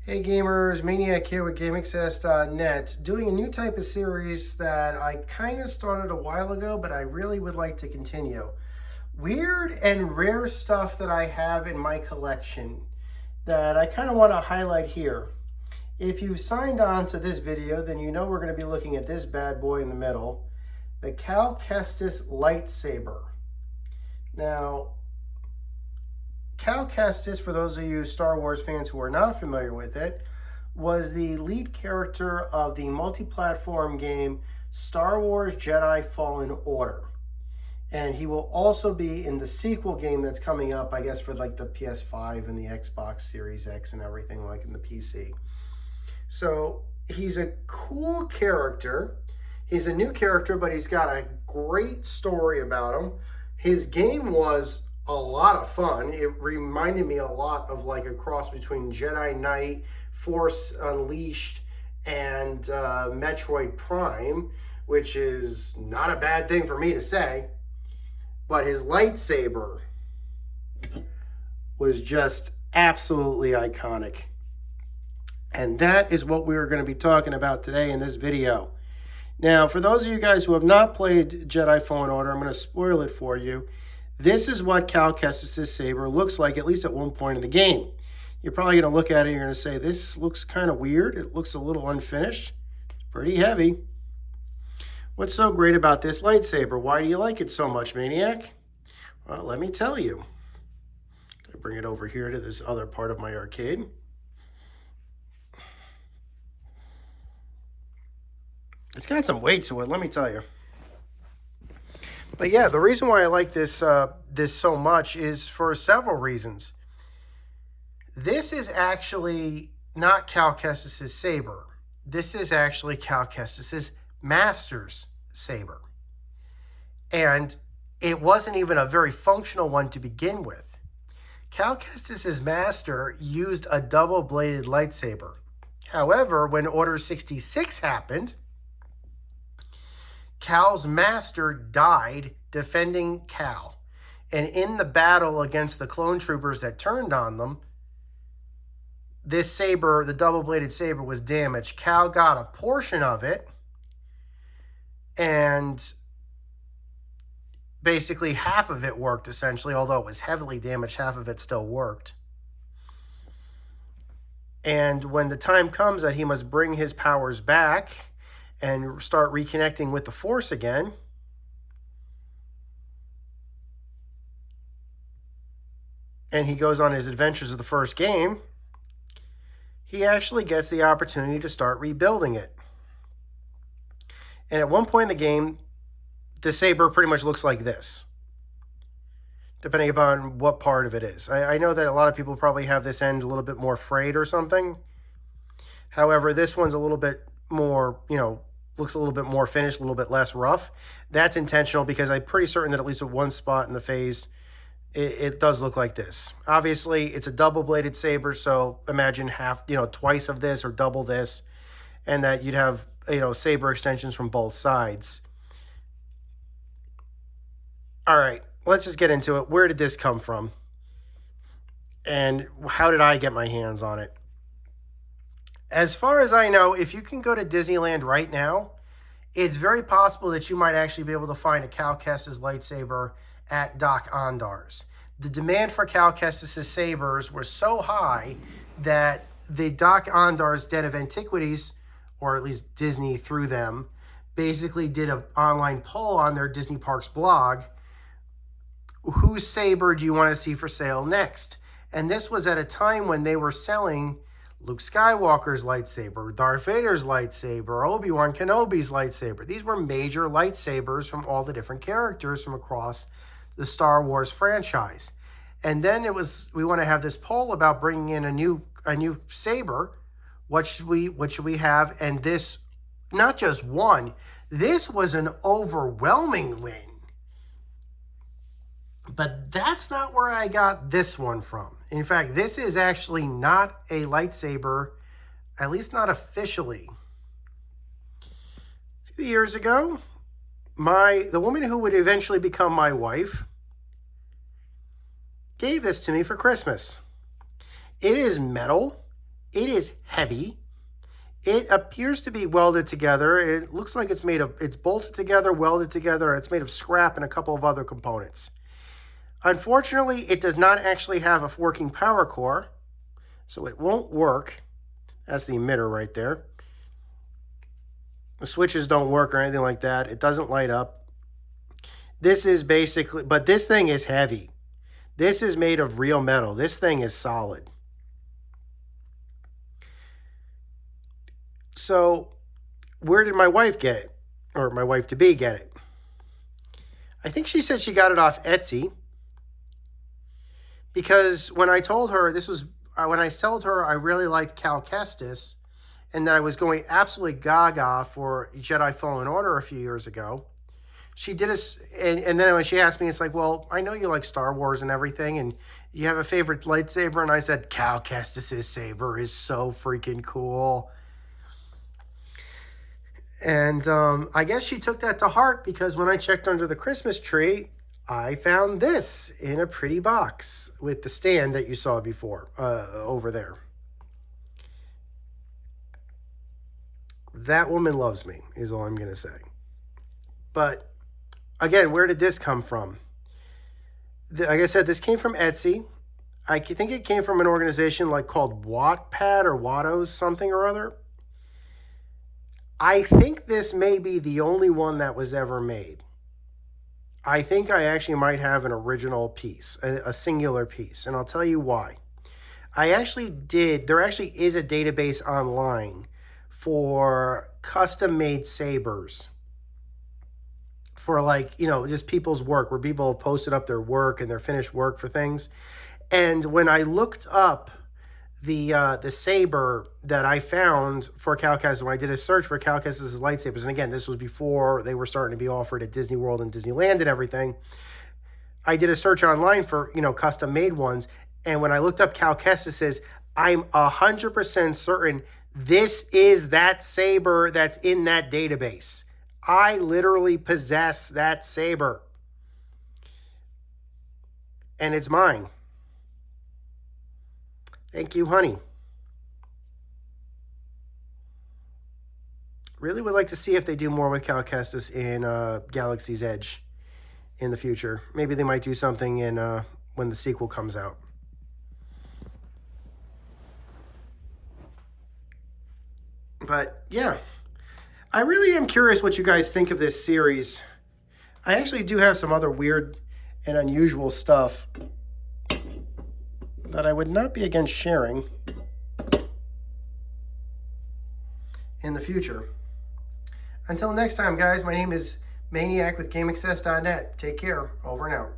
Hey gamers, Maniac here with GameAccess.net, doing a new type of series that I kind of started a while ago, but I really would like to continue. Weird and rare stuff that I have in my collection that I kind of want to highlight here. If you've signed on to this video, then you know we're going to be looking at this bad boy in the middle, the Cal Kestis Lightsaber. Now, Cal Kestis, for those of you Star Wars fans who are not familiar with it, was the lead character of the multi-platform game Star Wars Jedi Fallen Order. And he will also be in the sequel game that's coming up, I guess, for like the PS5 and the Xbox Series X and everything like in the PC. So he's a cool character. He's a new character, but he's got a great story about him. His game was a lot of fun. It reminded me a lot of like a cross between Jedi Knight, Force Unleashed, and Metroid Prime, which is not a bad thing for me to say. But his lightsaber was just absolutely iconic. And that is what we are going to be talking about today in this video. Now, for those of you guys who have not played Jedi Fallen Order, I'm going to spoil it for you. This is what Cal Kestis' saber looks like, at least at one point in the game. You're probably going to look at it and you're going to say, this looks kind of weird. It looks a little unfinished. Pretty heavy. What's so great about this lightsaber? Why do you like it so much, Maniac? Well, let me tell you. I bring it over here to this other part of my arcade. It's got some weight to it, let me tell you. But yeah, the reason why I like this this so much is for several reasons. This is actually not Cal Kestis' saber. This is actually Cal Kestis' master's saber. And it wasn't even a very functional one to begin with. Cal Kestis' master used a double-bladed lightsaber. However, when Order 66 happened, Cal's master died defending Cal. And in the battle against the clone troopers that turned on them, this saber, the double-bladed saber, was damaged. Cal got a portion of it, and basically half of it worked, essentially. Although it was heavily damaged, half of it still worked. And when the time comes that he must bring his powers back and start reconnecting with the Force again, and he goes on his adventures of the first game, he actually gets the opportunity to start rebuilding it. And at one point in the game, the saber pretty much looks like this, depending upon what part of it is. I know that a lot of people probably have this end a little bit more frayed or something. However, this one's a little bit more, looks a little bit more finished, a little bit less rough. That's intentional because I'm pretty certain that at least at one spot in the phase, it does look like this. Obviously, it's a double-bladed saber, so imagine twice of this or double this, and that you'd have, saber extensions from both sides. All right, let's just get into it. Where did this come from? And how did I get my hands on it? As far as I know, if you can go to Disneyland right now, it's very possible that you might actually be able to find a Cal Kestis lightsaber at Doc Ondar's. The demand for Cal Kestis' sabers was so high that the Doc Ondar's Den of Antiquities, or at least Disney through them, basically did an online poll on their Disney Parks blog. Whose saber do you want to see for sale next? And this was at a time when they were selling Luke Skywalker's lightsaber, Darth Vader's lightsaber, Obi-Wan Kenobi's lightsaber. These were major lightsabers from all the different characters from across the Star Wars franchise. And then we want to have this poll about bringing in a new saber. What should we have? And this, not just one, this was an overwhelming win. But that's not where I got this one from. In fact, this is actually not a lightsaber, at least not officially. A few years ago, the woman who would eventually become my wife gave this to me for Christmas. It is metal. It is heavy. It appears to be welded together. It looks like it's bolted together, welded together. It's made of scrap and a couple of other components. Unfortunately, it does not actually have a working power core, so it won't work. That's the emitter right there. The switches don't work or anything like that. It doesn't light up. This is basically, but this thing is heavy. This is made of real metal. This thing is solid. So where did my wife get it? Or my wife-to-be get it? I think she said she got it off Etsy. Because when I told her, when I told her I really liked Cal Kestis, and that I was going absolutely gaga for Jedi Fallen Order a few years ago, she did and then when she asked me, it's like, well, I know you like Star Wars and everything, and you have a favorite lightsaber, and I said, Cal Kestis' saber is so freaking cool. And I guess she took that to heart, because when I checked under the Christmas tree, I found this in a pretty box with the stand that you saw before over there. That woman loves me, is all I'm going to say. But again, where did this come from? Like I said, this came from Etsy. I think it came from an organization called Wattpad or Wattos something or other. I think this may be the only one that was ever made. I think I actually might have an original piece, a singular piece, and I'll tell you why. There actually is a database online for custom-made sabers for just people's work, where people have posted up their work and their finished work for things. And when I looked up the saber that I found for Cal Kestis, when I did a search for Cal Kestis' lightsabers, and again, this was before they were starting to be offered at Disney World and Disneyland and everything, I did a search online for, custom made ones. And when I looked up Cal Kestis', I'm 100% certain this is that saber that's in that database. I literally possess that saber. And it's mine. Thank you, honey. Really would like to see if they do more with Cal Kestis in Galaxy's Edge in the future. Maybe they might do something in when the sequel comes out. But yeah, I really am curious what you guys think of this series. I actually do have some other weird and unusual stuff that I would not be against sharing in the future. Until next time, guys, my name is Maniac with GameAccess.net. Take care. Over and out.